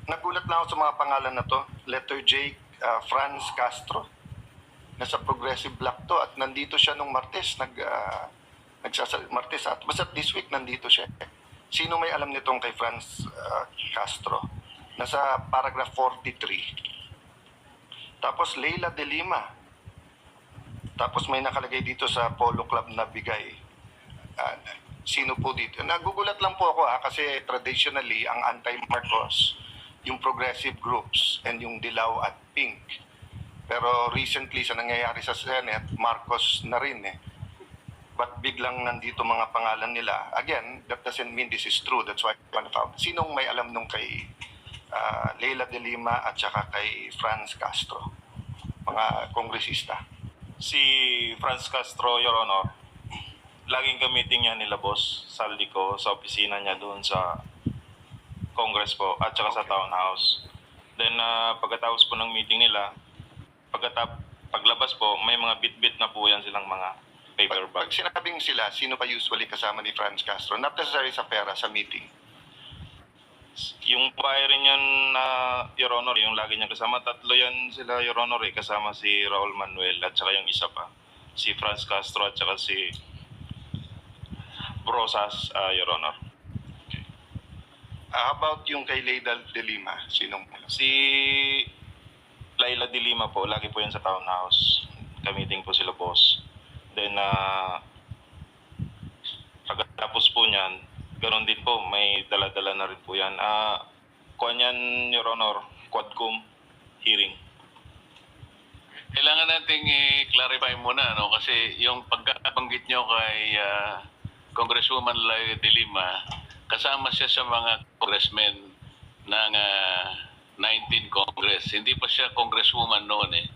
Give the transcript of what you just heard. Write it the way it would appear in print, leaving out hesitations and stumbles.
nagulat lang ako sa mga pangalan na to. Letter J, Franz Castro. Nasa Progressive Bloc to at nandito siya nung Martes. Martes at basta this week nandito siya. Sino may alam nitong kay Franz Castro? Nasa paragraph 43. Tapos Leila de Lima. Tapos may nakalagay dito sa Polo Club na bigay. Sino po dito? Nagugulat lang po ako kasi traditionally ang anti-Marcos, yung progressive groups and yung Dilaw at Pink. Pero recently sa nangyayari sa Senate, Marcos na rin eh. But biglang nandito mga pangalan nila. Again, that doesn't mean this is true. That's why I found. Sinong may alam nung kay Leila de Lima at saka kay Franz Castro? Mga kongresista. Si Franz Castro, Your Honor, laging gamitin niya nila Boss Saldi ko sa opisina niya doon sa Congress po at saka sa Townhouse. Then pagkatapos po ng meeting nila, paglabas po, may mga bit-bit na po yan silang mga paper bag. Pag sinabing sila, sino pa usually kasama ni Franz Castro? Not necessarily sa pera, sa meeting. Yung bahay rin yan na Your Honor, yung lagi niyang kasama, tatlo yan sila Your Honor eh, kasama si Raul Manuel at saka yung isa pa, si Franz Castro at saka si Brosas, Your Honor. Okay. How about yung kay Leila de Lima? Sinong? Si Laila de Lima po, lagi po yan sa Townhouse. Kamiting po sila boss. Then, pagkatapos po niyan, ganoon din po, may dala-dala na rin po yan. Kuha niyan, Your Honor, Quadcom hearing. Kailangan nating i-clarify muna, no? Kasi yung pagkabanggit nyo kay Congresswoman Laila de Lima, kasama siya sa mga congressmen ng 19 Congress. Hindi pa siya congresswoman noon eh.